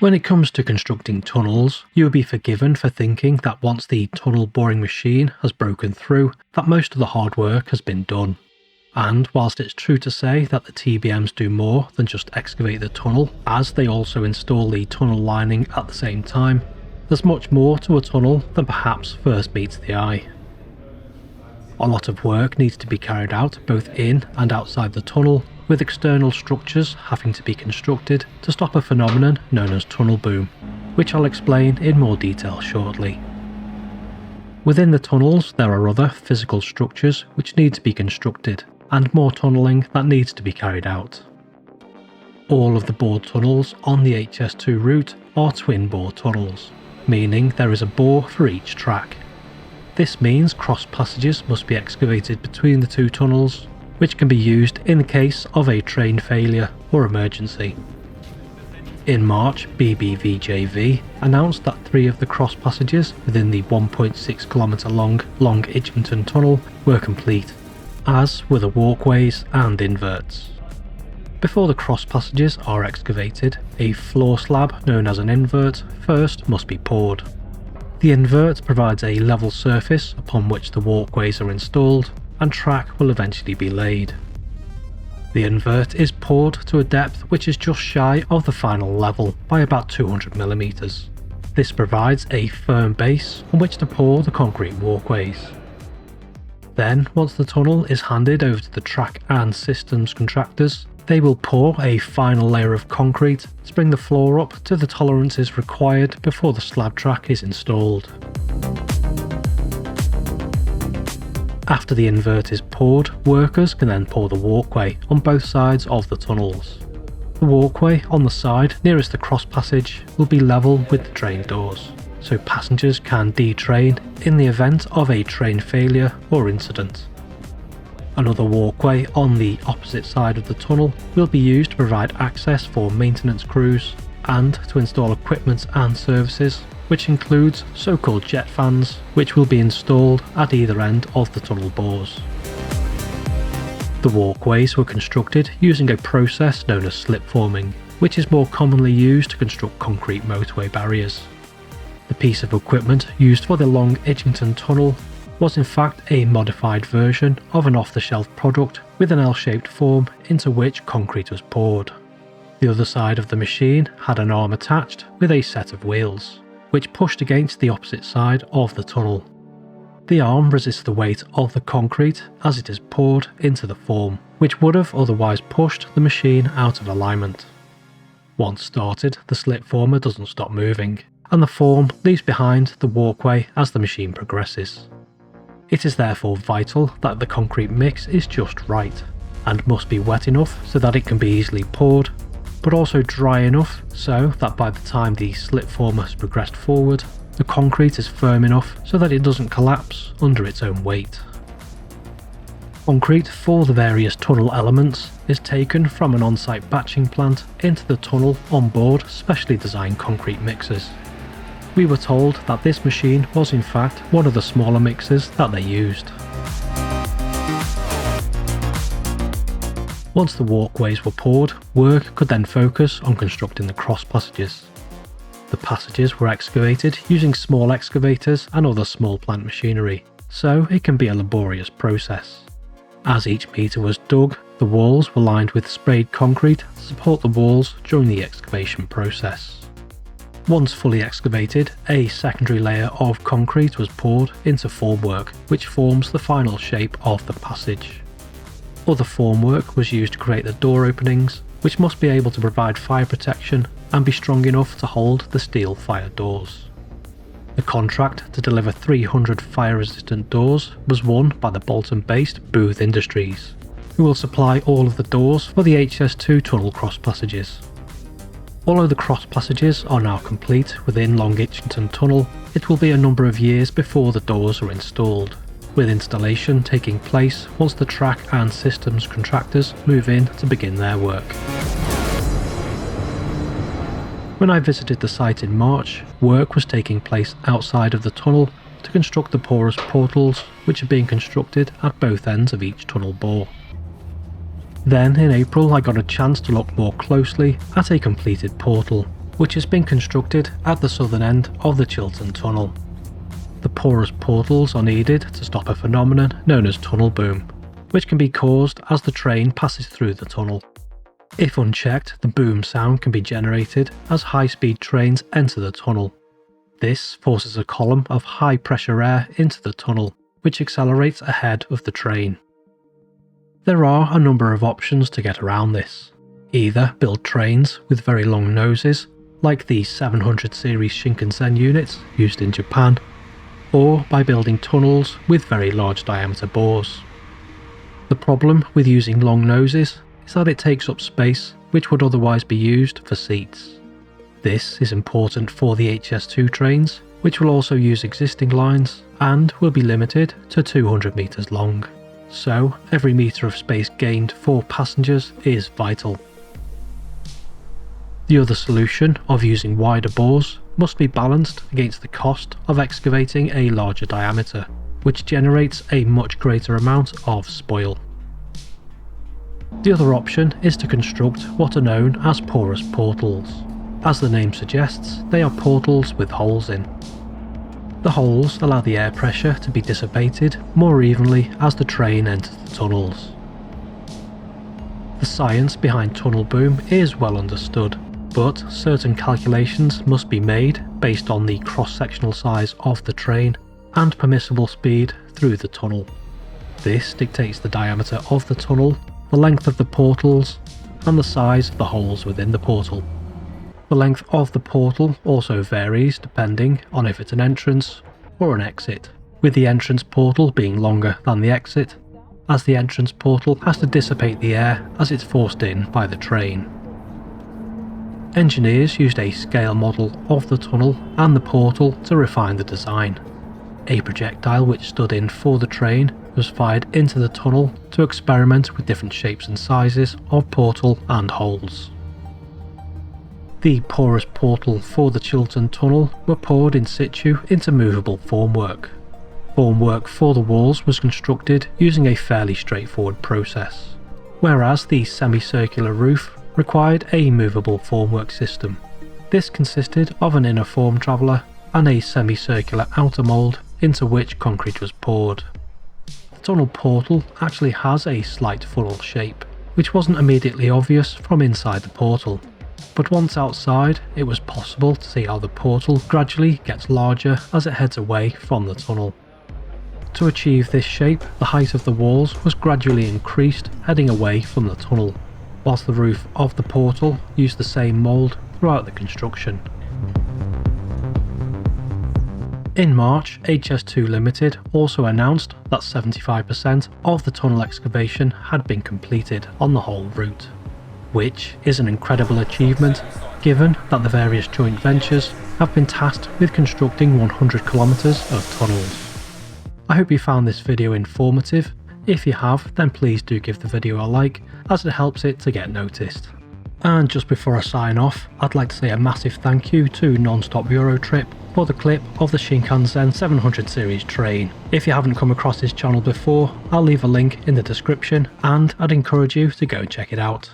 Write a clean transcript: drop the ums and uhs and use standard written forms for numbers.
When it comes to constructing tunnels, you will be forgiven for thinking that once the tunnel boring machine has broken through, that most of the hard work has been done. And whilst it's true to say that the TBMs do more than just excavate the tunnel, as they also install the tunnel lining at the same time, there's much more to a tunnel than perhaps first meets the eye. A lot of work needs to be carried out both in and outside the tunnel, with external structures having to be constructed to stop a phenomenon known as tunnel boom, which I'll explain in more detail shortly. Within the tunnels there are other physical structures which need to be constructed, and more tunnelling that needs to be carried out. All of the bored tunnels on the HS2 route are twin bore tunnels, meaning there is a bore for each track. This means cross passages must be excavated between the two tunnels, which can be used in the case of a train failure or emergency. In March, BBVJV announced that 3 of the cross passages within the 1.6 km long Itchington tunnel were complete, as were the walkways and inverts. Before the cross passages are excavated, a floor slab known as an invert first must be poured. The invert provides a level surface upon which the walkways are installed, and track will eventually be laid. The invert is poured to a depth which is just shy of the final level by about 200mm. This provides a firm base on which to pour the concrete walkways. Then, once the tunnel is handed over to the track and systems contractors, they will pour a final layer of concrete to bring the floor up to the tolerances required before the slab track is installed. After the invert is poured, workers can then pour the walkway on both sides of the tunnels. The walkway on the side nearest the cross passage will be level with the train doors, so passengers can detrain in the event of a train failure or incident. Another walkway on the opposite side of the tunnel will be used to provide access for maintenance crews and to install equipment and services, which includes so-called jet fans, which will be installed at either end of the tunnel bores. The walkways were constructed using a process known as slip forming, which is more commonly used to construct concrete motorway barriers. The piece of equipment used for the long Itchington tunnel was in fact a modified version of an off-the-shelf product with an L-shaped form into which concrete was poured. The other side of the machine had an arm attached with a set of wheels, which pushed against the opposite side of the tunnel. The arm resists the weight of the concrete as it is poured into the form, which would have otherwise pushed the machine out of alignment. Once started, the slip former doesn't stop moving, and the form leaves behind the walkway as the machine progresses. It is therefore vital that the concrete mix is just right, and must be wet enough so that it can be easily poured, but also dry enough so that by the time the slip former has progressed forward, the concrete is firm enough so that it doesn't collapse under its own weight. Concrete for the various tunnel elements is taken from an on-site batching plant into the tunnel on board specially designed concrete mixers. We were told that this machine was in fact one of the smaller mixers that they used. Once the walkways were poured, work could then focus on constructing the cross passages. The passages were excavated using small excavators and other small plant machinery, so it can be a laborious process. As each metre was dug, the walls were lined with sprayed concrete to support the walls during the excavation process. Once fully excavated, a secondary layer of concrete was poured into formwork, which forms the final shape of the passage. Other formwork was used to create the door openings, which must be able to provide fire protection and be strong enough to hold the steel fire doors. The contract to deliver 300 fire-resistant doors was won by the Bolton-based Booth Industries, who will supply all of the doors for the HS2 tunnel cross passages. Although the cross passages are now complete within Long Itchington Tunnel, it will be a number of years before the doors are installed, with installation taking place once the track and systems contractors move in to begin their work. When I visited the site in March, work was taking place outside of the tunnel to construct the porous portals, which are being constructed at both ends of each tunnel bore. Then in April I got a chance to look more closely at a completed portal, which has been constructed at the southern end of the Chiltern tunnel. The porous portals are needed to stop a phenomenon known as tunnel boom, which can be caused as the train passes through the tunnel. If unchecked, the boom sound can be generated as high-speed trains enter the tunnel. This forces a column of high-pressure air into the tunnel, which accelerates ahead of the train. There are a number of options to get around this. Either build trains with very long noses, like the 700 series Shinkansen units used in Japan, or by building tunnels with very large diameter bores. The problem with using long noses is that it takes up space which would otherwise be used for seats. This is important for the HS2 trains, which will also use existing lines and will be limited to 200 metres long. So every metre of space gained for passengers is vital. The other solution of using wider bores must be balanced against the cost of excavating a larger diameter, which generates a much greater amount of spoil. The other option is to construct what are known as porous portals. As the name suggests, they are portals with holes in. The holes allow the air pressure to be dissipated more evenly as the train enters the tunnels. The science behind tunnel boom is well understood, but certain calculations must be made based on the cross-sectional size of the train and permissible speed through the tunnel. This dictates the diameter of the tunnel, the length of the portals, and the size of the holes within the portal. The length of the portal also varies depending on if it's an entrance or an exit, with the entrance portal being longer than the exit, as the entrance portal has to dissipate the air as it's forced in by the train. Engineers used a scale model of the tunnel and the portal to refine the design. A projectile which stood in for the train was fired into the tunnel to experiment with different shapes and sizes of portal and holes. The porous portal for the Chiltern tunnel were poured in situ into movable formwork. Formwork for the walls was constructed using a fairly straightforward process, whereas the semicircular roof required a movable formwork system. This consisted of an inner form traveller and a semicircular outer mould into which concrete was poured. The tunnel portal actually has a slight funnel shape, which wasn't immediately obvious from inside the portal, but once outside it was possible to see how the portal gradually gets larger as it heads away from the tunnel. To achieve this shape, the height of the walls was gradually increased heading away from the tunnel, whilst the roof of the portal used the same mould throughout the construction. In March, HS2 Limited also announced that 75% of the tunnel excavation had been completed on the whole route, which is an incredible achievement given that the various joint ventures have been tasked with constructing 100 kilometres of tunnels. I hope you found this video informative. If you have, then please do give the video a like, as it helps it to get noticed. And just before I sign off, I'd like to say a massive thank you to Non-Stop Eurotrip for the clip of the Shinkansen 700 series train. If you haven't come across his channel before, I'll leave a link in the description and I'd encourage you to go and check it out.